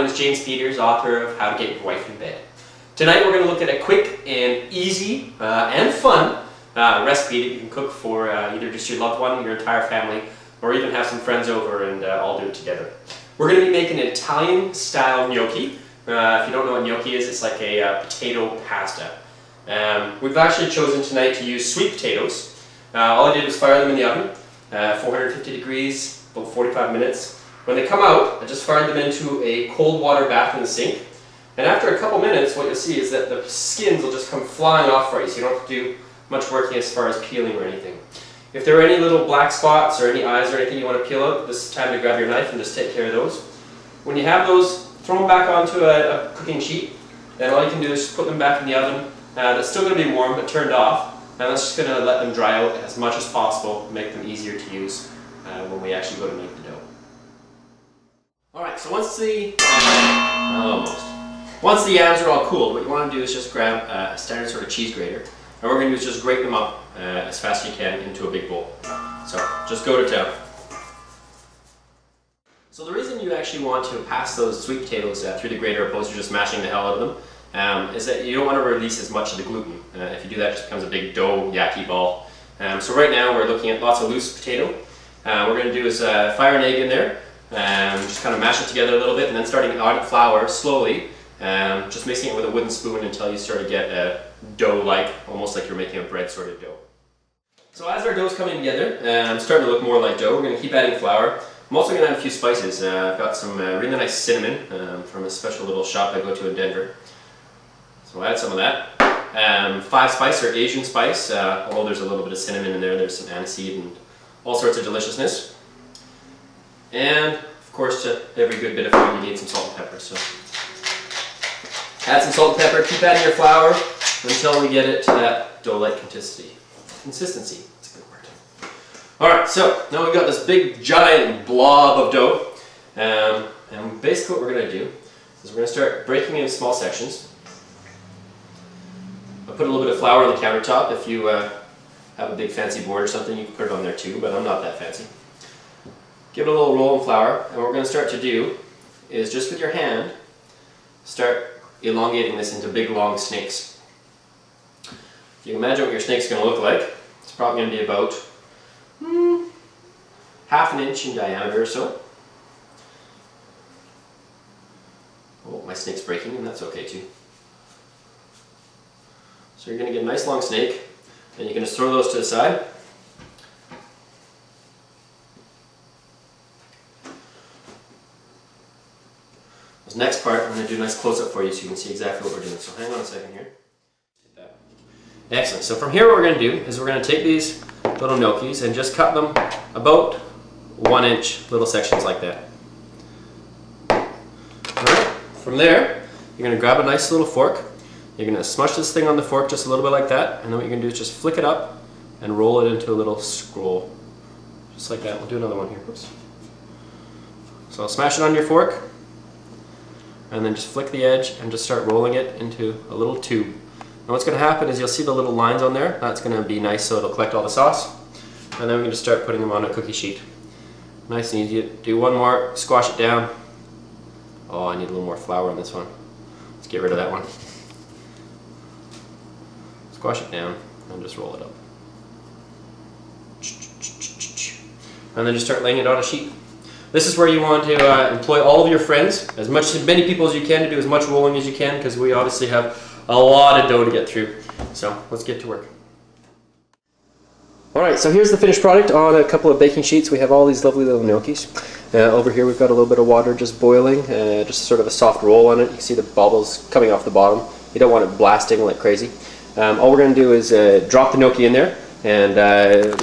name is James Peters, author of How to Get Your Wife in Bed. Tonight we're going to look at a quick and easy and fun recipe that you can cook for either just your loved one, your entire family, or even have some friends over and all do it together. We're going to be making an Italian-style gnocchi. If you don't know what gnocchi is, it's like a potato pasta. We've actually chosen tonight to use sweet potatoes. All I did was fire them in the oven, 450 degrees, about 45 minutes. When they come out, I just fired them into a cold water bath in the sink. And after a couple minutes, what you'll see is that the skins will just come flying off for you, so you don't have to do much work as far as peeling or anything. If there are any little black spots or any eyes or anything you want to peel out, this is time to grab your knife and just take care of those. When you have those, throw them back onto a cooking sheet. Then all you can do is put them back in the oven. That's still going to be warm, but turned off. And that's just going to let them dry out as much as possible, make them easier to use when we actually go to make the dough. Alright, so once the yams are all cooled, what you want to do is just grab a standard sort of cheese grater. And what we're going to do is just grate them up as fast as you can into a big bowl. So just go to town. So the reason you actually want to pass those sweet potatoes through the grater opposed to just mashing the hell out of them is that you don't want to release as much of the gluten. If you do that, it just becomes a big dough, yucky ball. So right now we're looking at lots of loose potato. What we're going to do is fire an egg in there. Just kind of mash it together a little bit and then starting to add flour slowly, just mixing it with a wooden spoon until you sort of get a dough-like, almost like you're making a bread sort of dough. So as our dough's coming together, starting to look more like dough, we're going to keep adding flour. I'm also going to add a few spices. I've got some really nice cinnamon from a special little shop I go to in Denver. So I'll add some of that. 5 spice or Asian spice, although there's a little bit of cinnamon in there, there's some aniseed and all sorts of deliciousness. And of course, to every good bit of food you need some salt and pepper. So add some salt and pepper, keep adding your flour until we get it to that dough-like consistency. That's a good word. Alright, so now we've got this big giant blob of dough. And basically what we're going to do is we're going to start breaking it in small sections. I'll put a little bit of flour on the countertop. If you have a big fancy board or something, you can put it on there too, but I'm not that fancy. Give it a little roll of flour, and what we're going to start to do is just with your hand, start elongating this into big long snakes. If you imagine what your snake's going to look like, it's probably going to be about half an inch in diameter or so. Oh, my snake's breaking, and that's okay too. So you're going to get a nice long snake, and you can just throw those to the side. This next part, I'm going to do a nice close-up for you so you can see exactly what we're doing. So hang on a second here. Excellent. So from here what we're going to do is we're going to take these little gnocchis and just cut them about 1-inch little sections like that. Alright, from there you're going to grab a nice little fork. You're going to smush this thing on the fork just a little bit like that, and then what you're going to do is just flick it up and roll it into a little scroll. Just like that. We'll do another one here. Oops. So I'll smash it on your fork, and then just flick the edge and just start rolling it into a little tube. And what's going to happen is you'll see the little lines on there. That's going to be nice so it'll collect all the sauce. And then we're going to start putting them on a cookie sheet. Nice and easy. Do one more, squash it down. Oh, I need a little more flour on this one. Let's get rid of that one. Squash it down and just roll it up. And then just start laying it on a sheet. This is where you want to employ all of your friends, as many people as you can, to do as much rolling as you can, because we obviously have a lot of dough to get through. So let's get to work. Alright, so here's the finished product on a couple of baking sheets. We have all these lovely little gnocchis. Over here we've got a little bit of water just boiling, just sort of a soft roll on it. You can see the bubbles coming off the bottom. You don't want it blasting like crazy. All we're going to do is drop the gnocchi in there and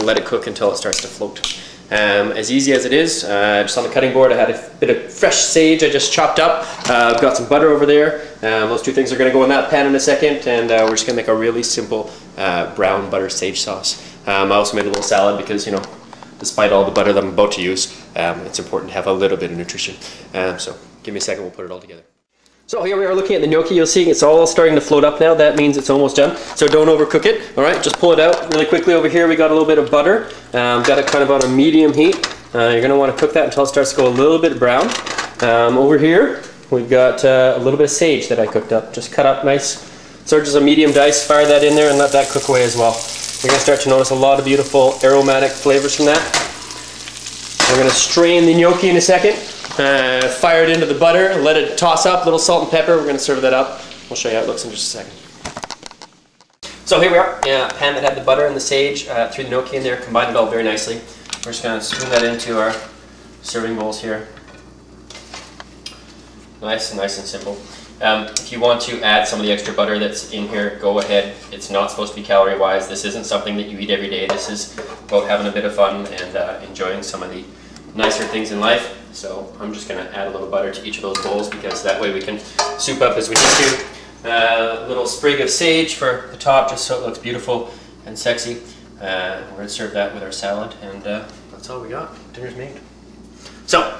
let it cook until it starts to float. As easy as it is, just on the cutting board I had a bit of fresh sage I just chopped up. I've got some butter over there. Those two things are going to go in that pan in a second, and we're just going to make a really simple brown butter sage sauce. I also made a little salad because, you know, despite all the butter that I'm about to use, it's important to have a little bit of nutrition. So give me a second, we'll put it all together. So here we are looking at the gnocchi. You'll see it's all starting to float up now. That means it's almost done. So don't overcook it. All right, just pull it out really quickly. Over here we got a little bit of butter. Got it kind of on a medium heat. You're going to want to cook that until it starts to go a little bit brown. Over here we've got a little bit of sage that I cooked up, just cut up nice. So just a medium dice, fire that in there and let that cook away as well. You're going to start to notice a lot of beautiful aromatic flavors from that. We're going to strain the gnocchi in a second, fire it into the butter, let it toss up, a little salt and pepper. We're going to serve that up. We'll show you how it looks in just a second. So here we are, a pan that had the butter and the sage, threw the gnocchi in there, combined it all very nicely. We're just going to spoon that into our serving bowls here. Nice and simple. If you want to add some of the extra butter that's in here, go ahead. It's not supposed to be calorie-wise. This isn't something that you eat every day. This is about having a bit of fun and enjoying some of the nicer things in life. So I'm just going to add a little butter to each of those bowls because that way we can soup up as we need to. A little sprig of sage for the top just so it looks beautiful and sexy. We're going to serve that with our salad and that's all we got. Dinner's made. So,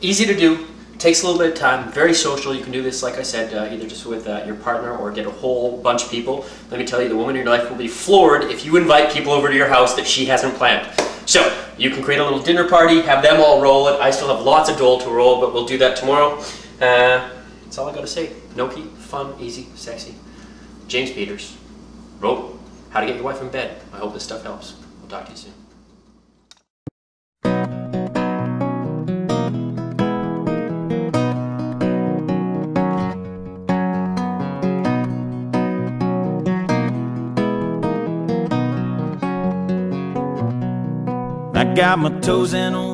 easy to do. Takes a little bit of time, very social. You can do this, like I said, either just with your partner or get a whole bunch of people. Let me tell you, the woman in your life will be floored if you invite people over to your house that she hasn't planned. So, you can create a little dinner party, have them all roll it. I still have lots of dough to roll, but we'll do that tomorrow. That's all I gotta say. Gnocchi, fun, easy, sexy. James Peters wrote How to Get Your Wife in Bed. I hope this stuff helps. We'll talk to you soon. I got my toes in a